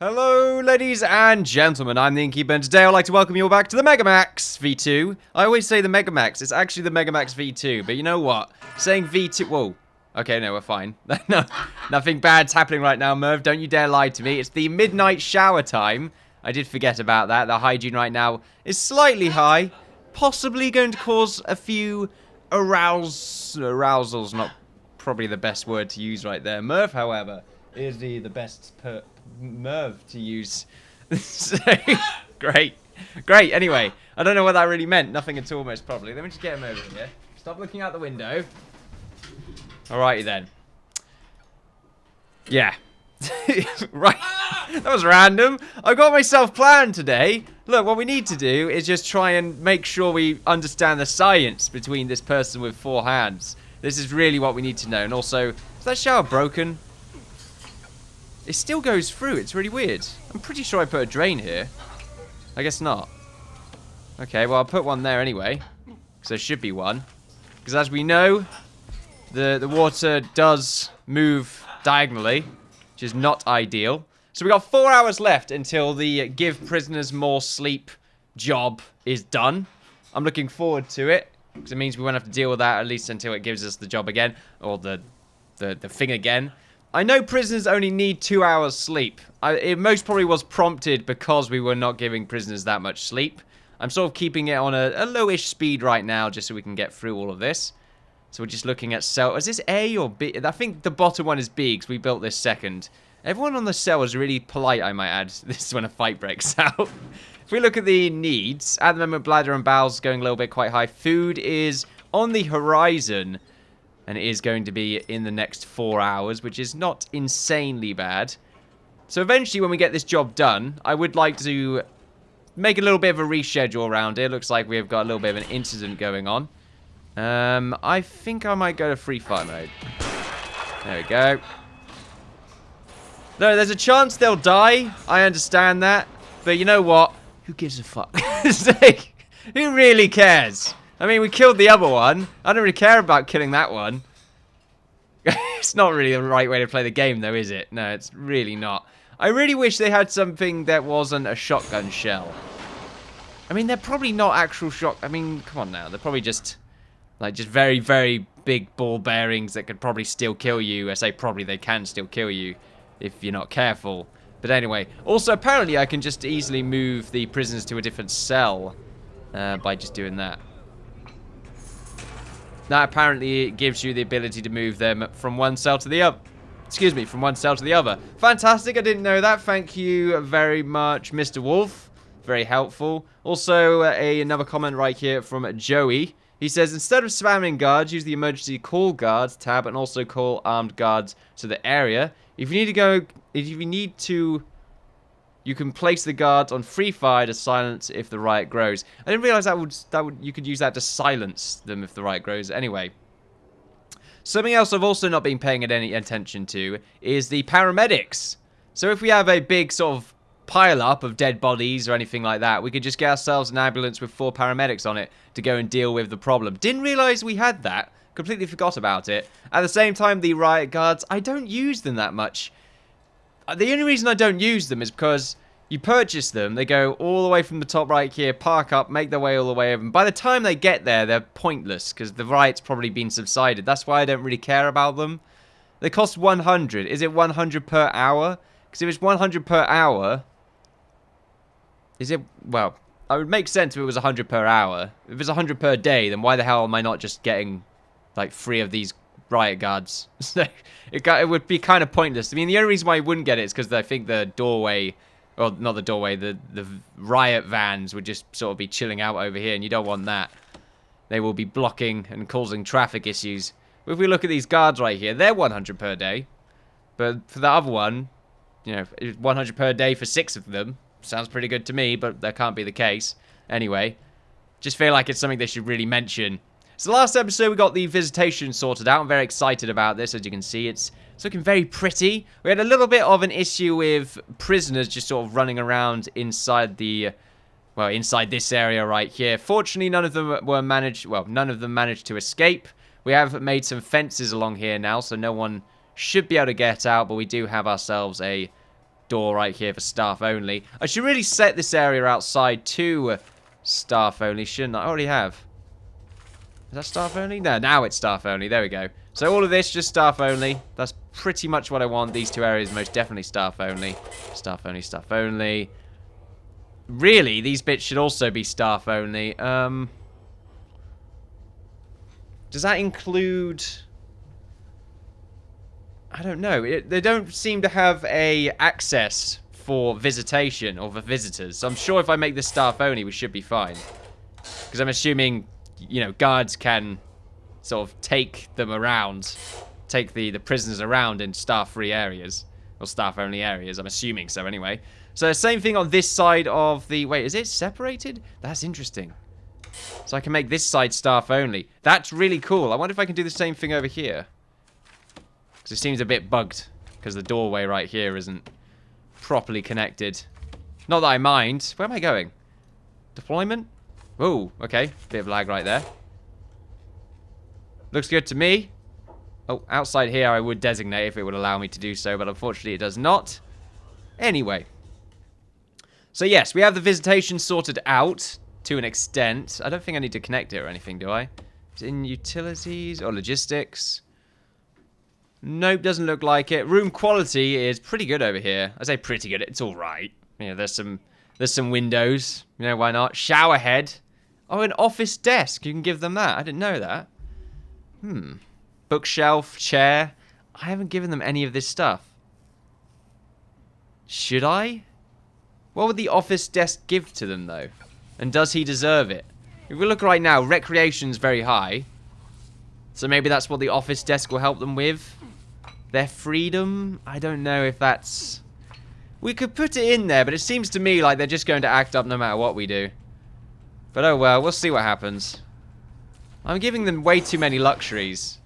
Hello, ladies and gentlemen, I'm the Innkeeper, and today I'd like to welcome you all back to the Megamax V2. I always say the Megamax, it's actually the Megamax V2, but you know what? Saying V2, whoa. Okay, no, we're fine. No, nothing bad's happening right now, Merv, don't you dare lie to me. It's the midnight shower time. I did forget about that. The hygiene right now is slightly high, possibly going to cause a few arousal's not probably the best word to use right there. Merv, however, is the best Merv to use. Great. Anyway, I don't know what that really meant. Nothing at all, most probably. Let me just get him over here. Stop looking out the window. Alrighty then. Yeah. Right. That was random. I got myself planned today. Look, what we need to do is just try and make sure we understand the science between this person with 4 hands. This is really what we need to know. And also, is that shower broken? It still goes through. It's really weird. I'm pretty sure I put a drain here. I guess not. Okay, well, I'll put one there anyway. Because there should be one. Because as we know, the water does move diagonally, which is not ideal. So we got 4 hours left until the give prisoners more sleep job is done. I'm looking forward to it. Because it means we won't have to deal with that at least until it gives us the job again. Or the thing again. I know prisoners only need 2 hours sleep. It most probably was prompted because we were not giving prisoners that much sleep. I'm sort of keeping it on a lowish speed right now just so we can get through all of this. So we're just looking at cell. Is this A or B? I think the bottom one is B because we built this second. Everyone on the cell is really polite, I might add. This is when a fight breaks out. If we look at the needs, at the moment bladder and bowels going a little bit quite high. Food is on the horizon. And it is going to be in the next 4 hours, which is not insanely bad. So eventually, when we get this job done, I would like to make a little bit of a reschedule around here. Looks like we've got a little bit of an incident going on. I think I might go to free fire mode. There we go. No, there's a chance they'll die. I understand that. But you know what? Who gives a fuck? Who really cares? I mean, we killed the other one. I don't really care about killing that one. It's not really the right way to play the game, though, is it? No, it's really not. I really wish they had something that wasn't a shotgun shell. I mean, they're probably not actual I mean, come on now. They're probably just, like, just very, very big ball bearings that could probably still kill you. I say probably they can still kill you if you're not careful. But anyway. Also, apparently, I can just easily move the prisoners to a different cell by just doing that. That apparently gives you the ability to move them from one cell to the other. Excuse me, from one cell to the other. Fantastic, I didn't know that. Thank you very much, Mr. Wolf. Very helpful. Also, another comment right here from Joey. He says, instead of spamming guards, use the emergency call guards tab and also call armed guards to the area. If you need to, you can place the guards on free fire to silence if the riot grows. I didn't realize you could use that to silence them if the riot grows. Anyway, something else I've also not been paying any attention to is the paramedics. So if we have a big sort of pile up of dead bodies or anything like that, we could just get ourselves an ambulance with 4 paramedics on it to go and deal with the problem. Didn't realize we had that. Completely forgot about it. At the same time, the riot guards, I don't use them that much. The only reason I don't use them is because you purchase them, they go all the way from the top right here, park up, make their way all the way over. And by the time they get there, they're pointless because the riot's probably been subsided. That's why I don't really care about them. They cost 100. Is it 100 per hour? Because if it's 100 per hour, is it, well, it would make sense if it was 100 per hour. If it's 100 per day, then why the hell am I not just getting, like, 3 of these riot guards? It would be kind of pointless. I mean, the only reason why I wouldn't get it is because I think the doorway, well, not the doorway, the riot vans would just sort of be chilling out over here, and you don't want that. They will be blocking and causing traffic issues. But if we look at these guards right here, they're 100 per day. But for the other one, you know, 100 per day for 6 of them. Sounds pretty good to me, but that can't be the case. Anyway, just feel like it's something they should really mention. So last episode, we got the Visitation sorted out. I'm very excited about this. As you can see, it's looking very pretty. We had a little bit of an issue with prisoners just sort of running around inside the, well, inside this area right here. Fortunately, none of them managed to escape. We have made some fences along here now, so no one should be able to get out, but we do have ourselves a door right here for staff only. I should really set this area outside to staff only, shouldn't I? I already have. Is that staff only? No, now it's staff only. There we go. So all of this, just staff only. That's pretty much what I want. These two areas, most definitely staff only. Staff only, staff only. Really, these bits should also be staff only. Does that include... I don't know. They don't seem to have a access for visitation or for visitors. So I'm sure if I make this staff only, we should be fine. Because I'm assuming, you know, guards can sort of take them around, take the prisoners around in staff-free areas, or staff-only areas. I'm assuming so anyway. So same thing on this side of the... Wait, is it separated? That's interesting. So I can make this side staff only. That's really cool. I wonder if I can do the same thing over here. Because it seems a bit bugged, because the doorway right here isn't properly connected. Not that I mind. Where am I going? Deployment? Oh, okay. Bit of lag right there. Looks good to me. Oh, outside here I would designate if it would allow me to do so, but unfortunately it does not. Anyway. So yes, we have the visitation sorted out to an extent. I don't think I need to connect it or anything, do I? Is it in utilities or logistics? Nope, doesn't look like it. Room quality is pretty good over here. I say pretty good. It's all right. You know, there's some windows. You know, why not? Shower head. Oh, an office desk. You can give them that. I didn't know that. Bookshelf, chair. I haven't given them any of this stuff. Should I? What would the office desk give to them, though? And does he deserve it? If we look right now, recreation's very high. So maybe that's what the office desk will help them with. Their freedom? I don't know if that's... We could put it in there, but it seems to me like they're just going to act up no matter what we do. But oh well, we'll see what happens. I'm giving them way too many luxuries.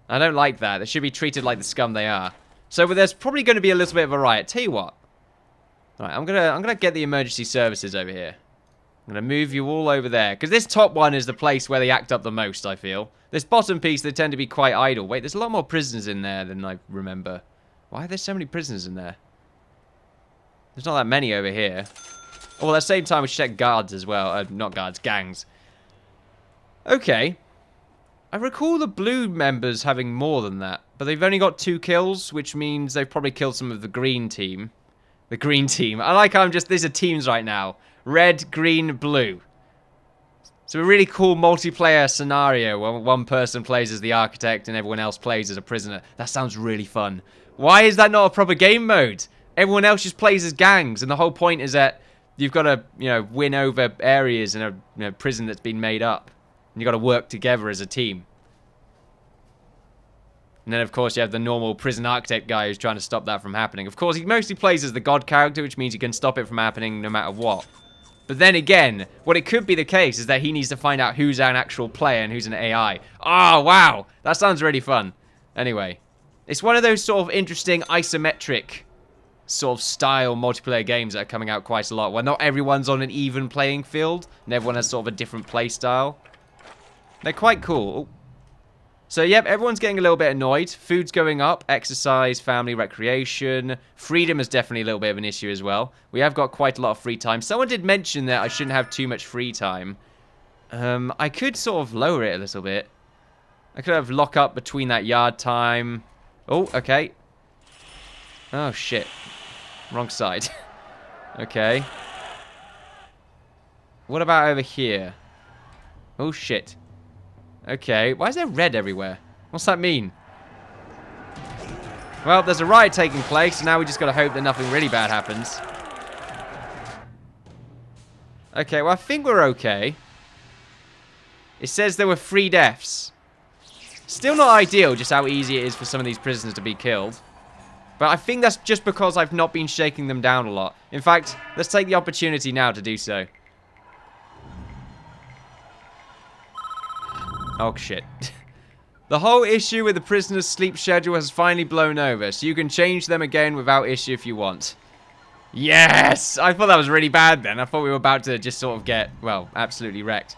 I don't like that. They should be treated like the scum they are. So there's probably going to be a little bit of a riot. Tell you what. Alright, I'm gonna get the emergency services over here. I'm going to move you all over there. Because this top one is the place where they act up the most, I feel. This bottom piece, they tend to be quite idle. Wait, there's a lot more prisoners in there than I remember. Why are there so many prisoners in there? There's not that many over here. Oh, well, at the same time, we should check guards as well. Not guards, gangs. Okay. I recall the blue members having more than that. But they've only got 2 kills, which means they've probably killed some of the green team. The green team. I like how I'm just... These are teams right now. Red, green, blue. So a really cool multiplayer scenario where one person plays as the architect and everyone else plays as a prisoner. That sounds really fun. Why is that not a proper game mode? Everyone else just plays as gangs, and the whole point is that you've got to, you know, win over areas in a prison that's been made up. And you've got to work together as a team. And then, of course, you have the normal prison architect guy who's trying to stop that from happening. Of course, he mostly plays as the god character, which means he can stop it from happening no matter what. But then again, what it could be the case is that he needs to find out who's an actual player and who's an AI. Oh, wow. That sounds really fun. Anyway, it's one of those sort of interesting isometric sort of style multiplayer games that are coming out quite a lot, where not everyone's on an even playing field, and everyone has sort of a different play style. They're quite cool. So, yep, everyone's getting a little bit annoyed. Food's going up, exercise, family, recreation. Freedom is definitely a little bit of an issue as well. We have got quite a lot of free time. Someone did mention that I shouldn't have too much free time. I could sort of lower it a little bit. I could have lock up between that yard time. Oh, okay. Oh, shit. Wrong side. Okay. What about over here? Oh, shit. Okay, why is there red everywhere? What's that mean? Well, there's a riot taking place, so now we just gotta hope that nothing really bad happens. Okay, well, I think we're okay. It says there were 3 deaths. Still not ideal, just how easy it is for some of these prisoners to be killed. But I think that's just because I've not been shaking them down a lot. In fact, let's take the opportunity now to do so. Oh, shit. The whole issue with the prisoner's sleep schedule has finally blown over, so you can change them again without issue if you want. Yes! I thought that was really bad then. I thought we were about to just sort of get, well, absolutely wrecked.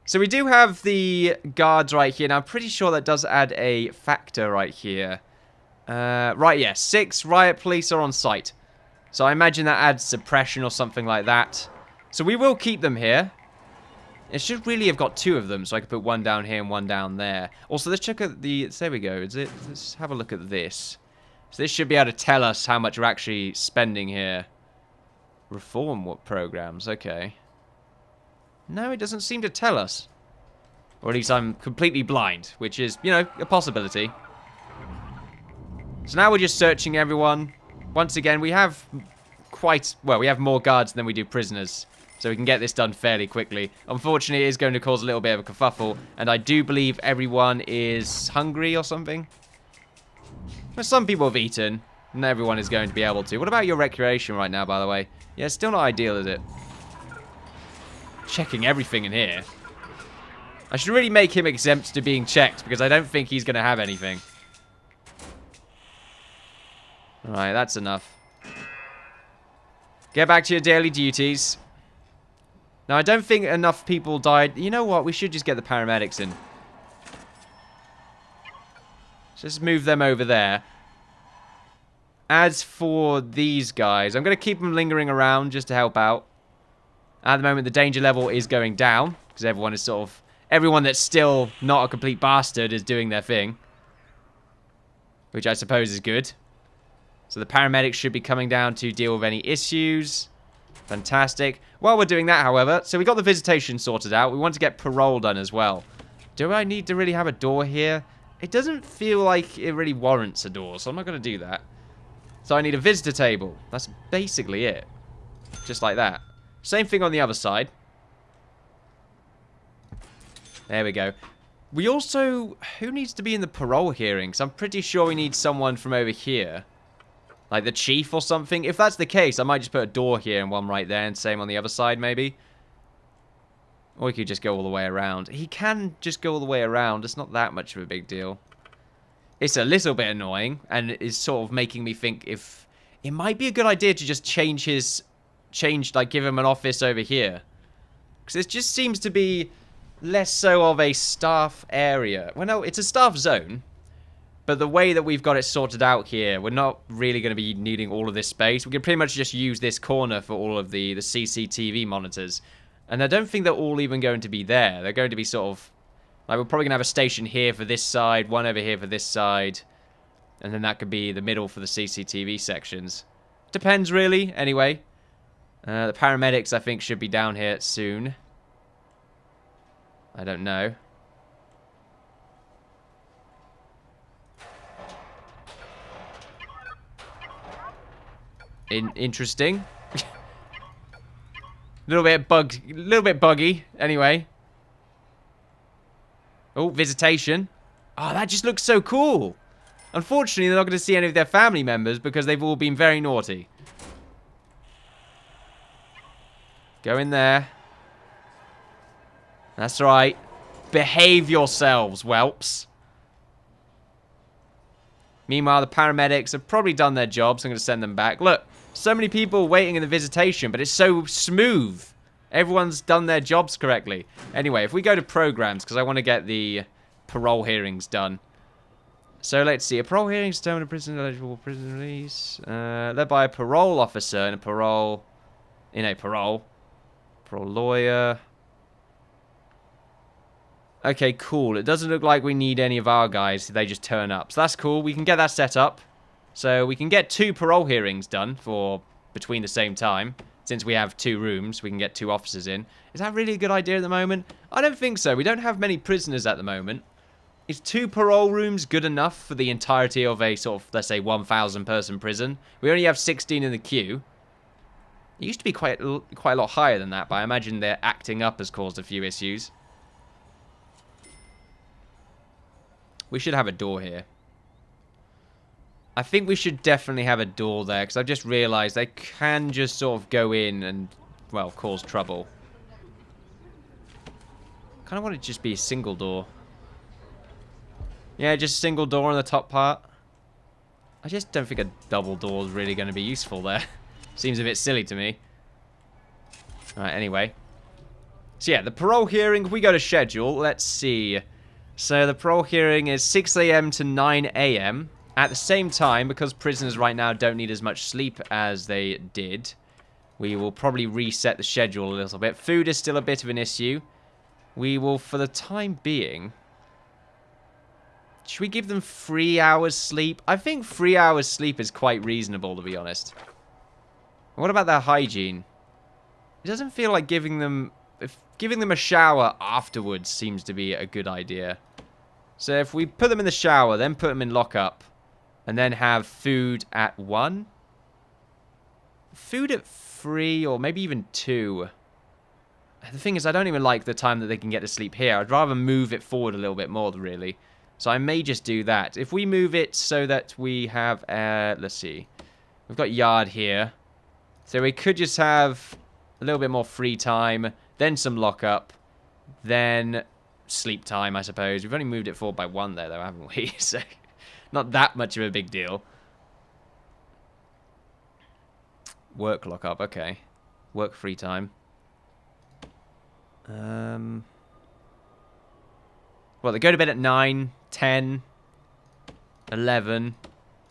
So we do have the guards right here. Now, I'm pretty sure that does add a factor right here. Right, yeah. 6 riot police are on site. So I imagine that adds suppression or something like that. So we will keep them here. It should really have got 2 of them, so I could put one down here and one down there. Also, let's check out the... There we go. Let's have a look at this. So this should be able to tell us how much we're actually spending here. Reform what programs? Okay. No, it doesn't seem to tell us. Or at least I'm completely blind, which is, you know, a possibility. So now we're just searching everyone. Once again, we have we have more guards than we do prisoners. So we can get this done fairly quickly. Unfortunately, it is going to cause a little bit of a kerfuffle. And I do believe everyone is hungry or something. Well, some people have eaten. Not everyone is going to be able to. What about your recreation right now, by the way? Yeah, it's still not ideal, is it? Checking everything in here. I should really make him exempt to being checked, because I don't think he's going to have anything. Alright, that's enough. Get back to your daily duties. Now, I don't think enough people died. You know what? We should just get the paramedics in. Just move them over there. As for these guys, I'm going to keep them lingering around just to help out. At the moment, the danger level is going down. Because everyone is sort of... Everyone that's still not a complete bastard is doing their thing. Which I suppose is good. So the paramedics should be coming down to deal with any issues. Fantastic. While we're doing that, however, so we got the visitation sorted out. We want to get parole done as well. Do I need to really have a door here? It doesn't feel like it really warrants a door, so I'm not going to do that. So I need a visitor table. That's basically it. Just like that. Same thing on the other side. There we go. We also... Who needs to be in the parole hearings? I'm pretty sure we need someone from over here. Like the chief or something. If that's the case, I might just put a door here and one right there. And same on the other side, maybe. Or we could just go all the way around. He can just go all the way around. It's not that much of a big deal. It's a little bit annoying. And it is sort of making me think if... It might be a good idea to just change his... like, give him an office over here. Because it just seems to be less so of a staff area. Well, no, it's a staff zone. But the way that we've got it sorted out here, we're not really going to be needing all of this space. We can pretty much just use this corner for all of the CCTV monitors. And I don't think they're all even going to be there. They're going to be sort of... Like, we're probably going to have a station here for this side, one over here for this side. And then that could be the middle for the CCTV sections. Depends, really. Anyway. The paramedics, I think, should be down here soon. I don't know. Interesting. little bit buggy. Anyway. Oh, visitation. Oh, that just looks so cool. Unfortunately, they're not going to see any of their family members because they've all been very naughty. Go in there. That's right. Behave yourselves, whelps. Meanwhile, the paramedics have probably done their jobs. I'm going to send them back. Look, so many people waiting in the visitation, but it's so smooth. Everyone's done their jobs correctly. Anyway, if we go to programs, because I want to get the parole hearings done. So let's see. A parole hearing is determined a prison eligible prison release. Led by a parole officer and a parole... Parole lawyer. Okay, cool. It doesn't look like we need any of our guys. They just turn up. So that's cool. We can get that set up. So we can get 2 parole hearings done for between the same time. Since we have 2 rooms, we can get 2 officers in. Is that really a good idea at the moment? I don't think so. We don't have many prisoners at the moment. Is 2 parole rooms good enough for the entirety of a sort of, let's say, 1,000 person prison? We only have 16 in the queue. It used to be quite a lot higher than that, but I imagine their acting up has caused a few issues. We should have a door here. I think we should definitely have a door there, because I've just realised they can just sort of go in and, well, cause trouble. Kind of want it to just be a single door. Yeah, just a single door on the top part. I just don't think a double door is really going to be useful there. Seems a bit silly to me. Alright, anyway. So yeah, the parole hearing, if we go to schedule, let's see. So the parole hearing is 6 AM to 9 AM. At the same time, because prisoners right now don't need as much sleep as they did, we will probably reset the schedule a little bit. Food is still a bit of an issue. We will, for the time being... Should we give them 3 hours sleep? I think 3 hours sleep is quite reasonable, to be honest. What about their hygiene? It doesn't feel like giving them... Giving them a shower afterwards seems to be a good idea. So if we put them in the shower, then put them in lockup, and then have food at 1? Food at 3, or maybe even 2. The thing is, I don't even like the time that they can get to sleep here. I'd rather move it forward a little bit more, really. So I may just do that. If we move it so that we have... let's see. We've got yard here. So we could just have a little bit more free time, then some lockup, then sleep time, I suppose. We've only moved it forward by 1 there, though, haven't we? So, not that much of a big deal. Work lockup, okay. Work free time. Well, they go to bed at 9, 10, 11,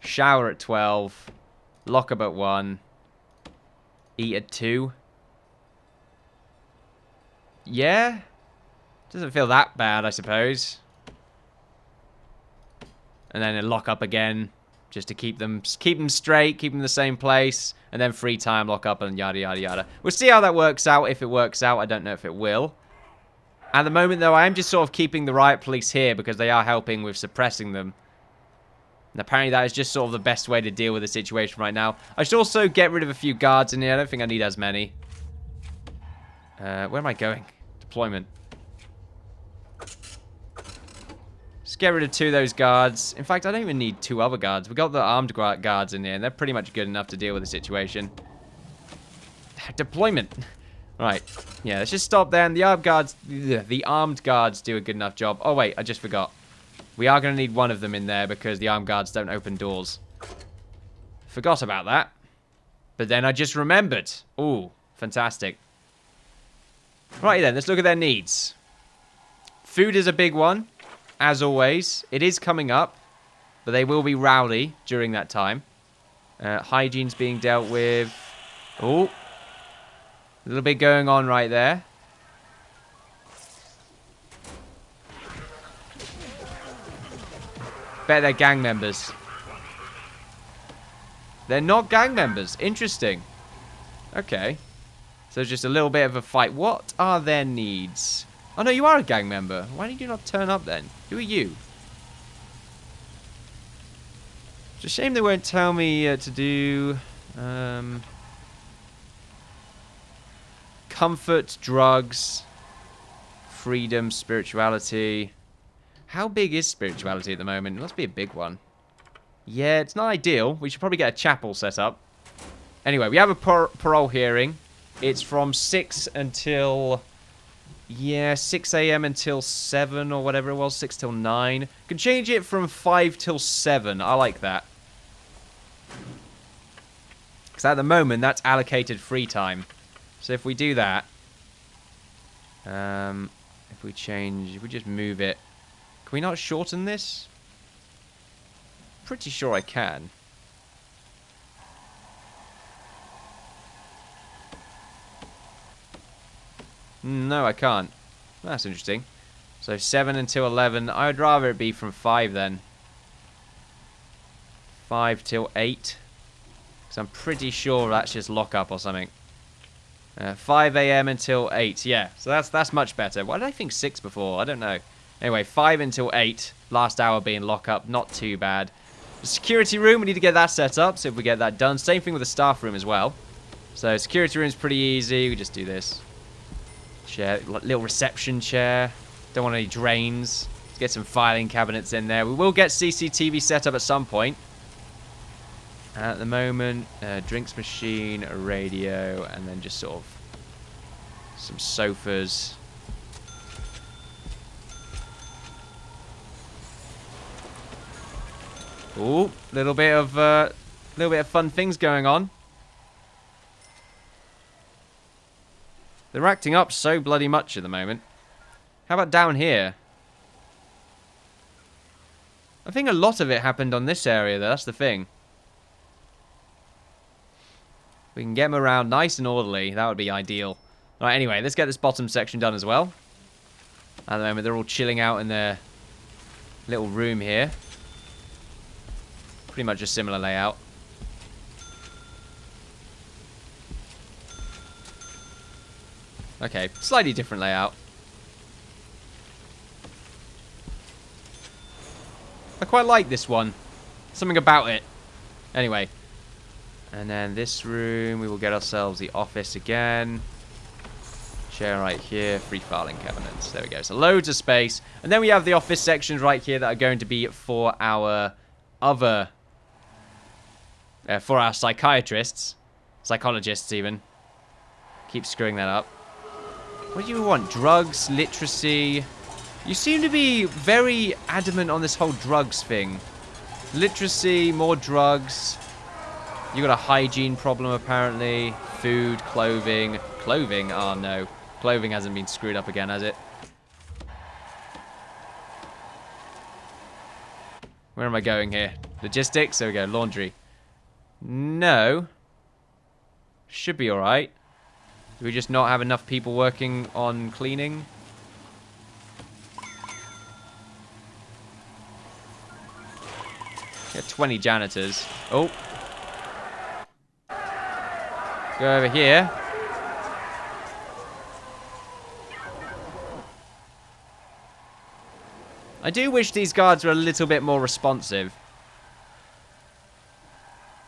shower at 12, lockup at 1, eat at 2. Yeah? Doesn't feel that bad, I suppose. And then a lock up again, just to keep them straight, keep them in the same place, and then free time, lock up, and yada yada yada. We'll see how that works out. If it works out, I don't know if it will. At the moment, though, I am just sort of keeping the riot police here because they are helping with suppressing them. And apparently that is just sort of the best way to deal with the situation right now. I should also get rid of a few guards in here. I don't think I need as many. Where am I going? Deployment. Just get rid of 2 of those guards. In fact, I don't even need 2 other guards. We've got the armed guards in here, and they're pretty much good enough to deal with the situation. Deployment. Right. Yeah, let's just stop there. And the armed guards do a good enough job. Oh, wait, I just forgot. We are going to need 1 of them in there because the armed guards don't open doors. Forgot about that. But then I just remembered. Ooh, fantastic. Right then, let's look at their needs. Food is a big one, as always. It is coming up, but they will be rowdy during that time. Hygiene's being dealt with. Oh, a little bit going on right there. Bet they're gang members. They're not gang members. Interesting. Okay. So just a little bit of a fight. What are their needs? Oh, no, you are a gang member. Why did you not turn up then? Who are you? It's a shame they won't tell me to do... comfort, drugs, freedom, spirituality. How big is spirituality at the moment? It must be a big one. Yeah, it's not ideal. We should probably get a chapel set up. Anyway, we have a parole hearing. It's from 6 until... Yeah, 6 a.m. until 7 or whatever it was. 6 till 9. Can change it from 5 till 7. I like that. Because at the moment, that's allocated free time. So if we do that... if we just move it... Can we not shorten this? Pretty sure I can. No, I can't. That's interesting. So 7 until 11. I would rather it be from 5 then. 5 till 8. Because I'm pretty sure that's just lockup or something. 5 a.m. until 8. Yeah, so that's much better. Why did I think 6 before? I don't know. Anyway, 5 until 8. Last hour being lockup. Not too bad. The security room, we need to get that set up. So if we get that done. Same thing with the staff room as well. So security room's pretty easy. We just do this. Chair, little reception chair. Don't want any drains. Let's get some filing cabinets in there. We will get CCTV set up at some point. At the moment, drinks machine, a radio, and then just sort of some sofas. Ooh, little bit of fun things going on. They're acting up so bloody much at the moment. How about down here? I think a lot of it happened on this area, though. That's the thing. We can get them around nice and orderly. That would be ideal. All right, anyway, let's get this bottom section done as well. At the moment, they're all chilling out in their little room here. Pretty much a similar layout. Okay, slightly different layout. I quite like this one. Something about it. Anyway. And then this room, we will get ourselves the office again. Chair right here. Free filing cabinets. There we go. So loads of space. And then we have the office sections right here that are going to be for our other... for our psychiatrists. Psychologists, even. Keep screwing that up. What do you want? Drugs, literacy... You seem to be very adamant on this whole drugs thing. Literacy, more drugs. You got a hygiene problem, apparently. Food, clothing. Clothing? Oh, no. Clothing hasn't been screwed up again, has it? Where am I going here? Logistics? There we go. Laundry. No. Should be alright. Do we just not have enough people working on cleaning? Get 20 janitors. Oh. Go over here. I do wish these guards were a little bit more responsive.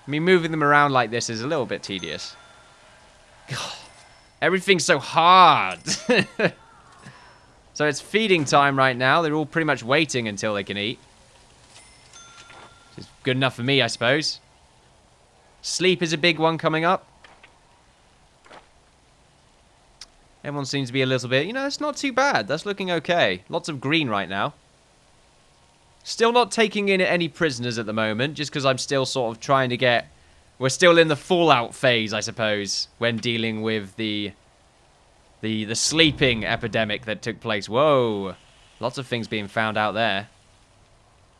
I mean, moving them around like this is a little bit tedious. God, everything's so hard. So it's feeding time right now. They're all pretty much waiting until they can eat. Which is good enough for me, I suppose. Sleep is a big one coming up. Everyone seems to be a little bit... You know, it's not too bad. That's looking okay. Lots of green right now. Still not taking in any prisoners at the moment, just because I'm still sort of trying to get... We're still in the fallout phase, I suppose, when dealing with the sleeping epidemic that took place. Whoa. Lots of things being found out there.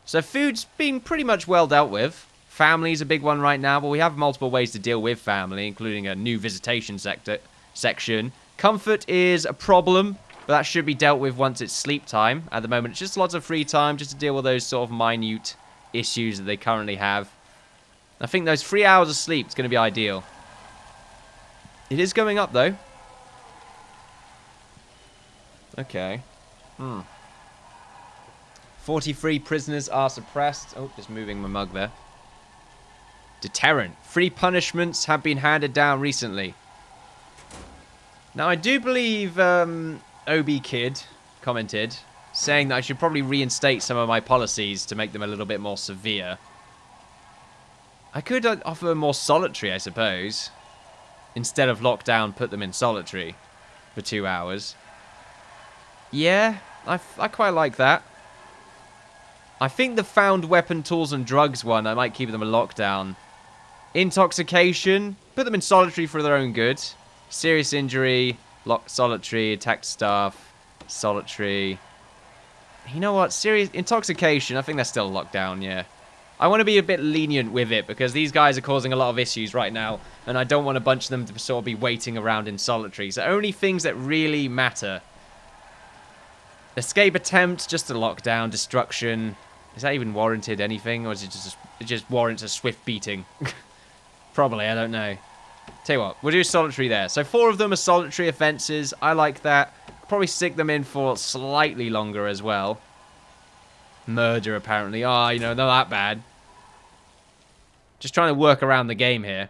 So food's been pretty much well dealt with. Family's a big one right now, but we have multiple ways to deal with family, including a new visitation section. Comfort is a problem, but that should be dealt with once it's sleep time. At the moment, it's just lots of free time just to deal with those sort of minute issues that they currently have. I think those 3 hours of sleep is going to be ideal. It is going up, though. Okay. 43 prisoners are suppressed. Oh, just moving my mug there. Deterrent. 3 punishments have been handed down recently. Now, I do believe OB Kid commented, saying that I should probably reinstate some of my policies to make them a little bit more severe. I could offer more solitary, I suppose. Instead of lockdown, put them in solitary for 2 hours. Yeah, I quite like that. I think the found weapon, tools, and drugs one, I might keep them a lockdown. Intoxication, put them in solitary for their own good. Serious injury, solitary, attacked staff, solitary. You know what? Serious intoxication, I think that's still a lockdown, yeah. I want to be a bit lenient with it because these guys are causing a lot of issues right now, and I don't want a bunch of them to sort of be waiting around in solitary. So only things that really matter. Escape attempt, just a lockdown. Destruction. Is that even warranted anything, or is it just warrants a swift beating? Probably, I don't know. Tell you what, we'll do solitary there. So 4 of them are solitary offences. I like that. Probably stick them in for slightly longer as well. Murder, apparently. Oh, you know, not that bad. Just trying to work around the game here.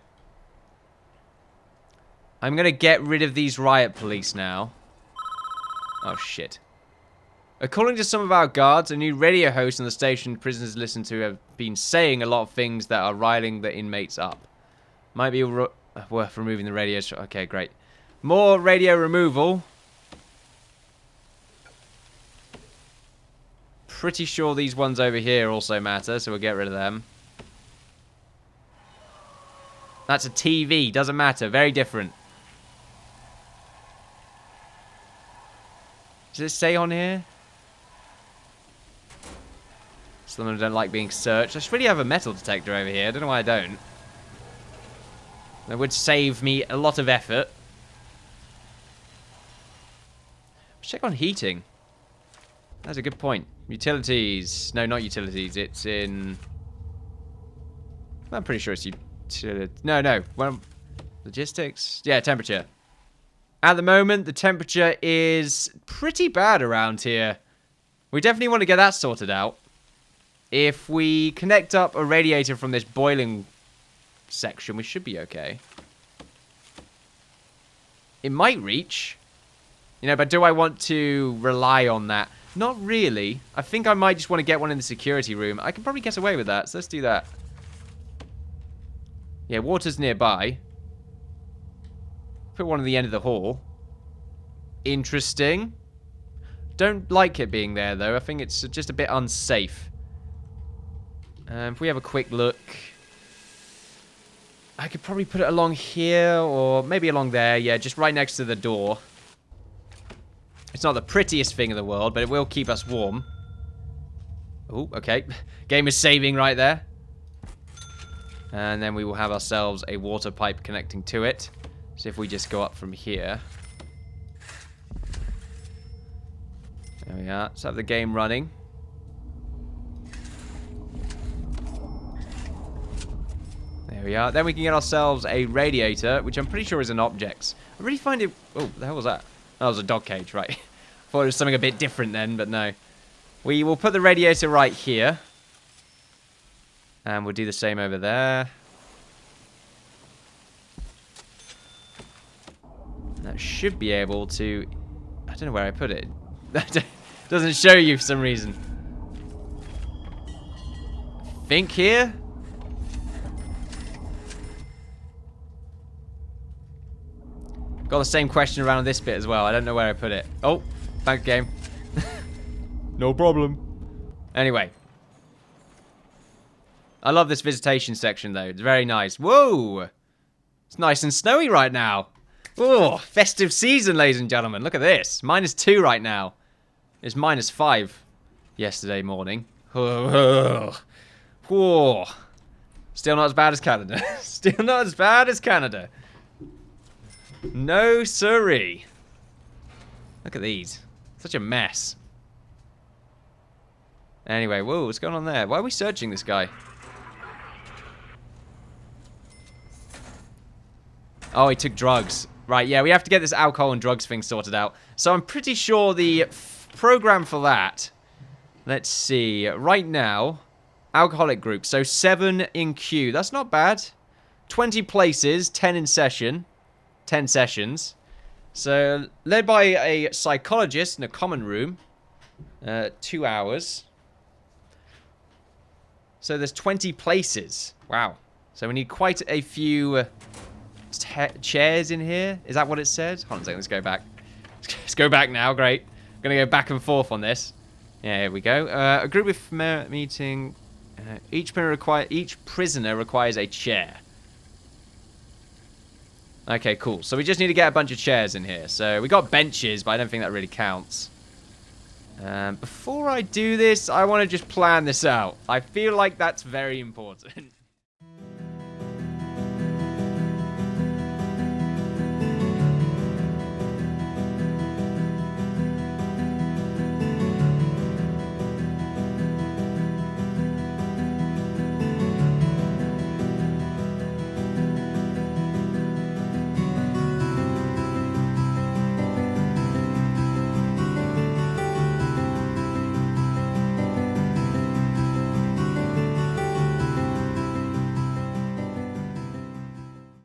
I'm going to get rid of these riot police now. Oh, shit. According to some of our guards, a new radio host on the station prisoners listen to have been saying a lot of things that are riling the inmates up. Might be worth removing the radio. Okay, great. More radio removal. Pretty sure these ones over here also matter, so we'll get rid of them. That's a TV. Doesn't matter. Very different. Does it say on here? Some of them don't like being searched. I should really have a metal detector over here. I don't know why I don't. That would save me a lot of effort. Let's check on heating. That's a good point. Utilities. No, not utilities. It's in... I'm pretty sure it's utility. No. Well, logistics. Yeah, temperature. At the moment, the temperature is pretty bad around here. We definitely want to get that sorted out. If we connect up a radiator from this boiling section, we should be okay. It might reach. You know, but do I want to rely on that? Not really. I think I might just want to get one in the security room. I can probably get away with that, so let's do that. Yeah, water's nearby. Put one at the end of the hall. Interesting. Don't like it being there, though. I think it's just a bit unsafe. If we have a quick look... I could probably put it along here, or maybe along there. Yeah, just right next to the door. It's not the prettiest thing in the world, but it will keep us warm. Oh, okay. Game is saving right there. And then we will have ourselves a water pipe connecting to it. So if we just go up from here. There we are. Let's have the game running. There we are. Then we can get ourselves a radiator, which I'm pretty sure is an object. I really find it... Oh, the hell was that? That was a dog cage, right. Thought it was something a bit different then, but no. We will put the radiator right here. And we'll do the same over there. That should be able to... I don't know where I put it. Doesn't show you for some reason. Think here? Got the same question around this bit as well. I don't know where I put it. Oh, thanks, game. No problem. Anyway. I love this visitation section, though. It's very nice. Whoa! It's nice and snowy right now. Oh, festive season, ladies and gentlemen. Look at this. -2 right now. It's -5 yesterday morning. Whoa. Still not as bad as Canada. Still not as bad as Canada. No siree. Look at these. Such a mess. Anyway, whoa, what's going on there? Why are we searching this guy? Oh, he took drugs. Right, yeah, we have to get this alcohol and drugs thing sorted out. So I'm pretty sure the program for that... Let's see. Right now, alcoholic group. So 7 in queue. That's not bad. 20 places, 10 in session. 10 sessions. So, led by a psychologist in a common room. 2 hours. So there's 20 places. Wow. So we need quite a few chairs in here. Is that what it said? Hold on a second, let's go back. Let's go back now, great. I'm going to go back and forth on this. Yeah, here we go. A group with meeting. Each prisoner requires a chair. Okay, cool. So we just need to get a bunch of chairs in here. So we got benches, but I don't think that really counts. Before I do this, I want to just plan this out. I feel like that's very important.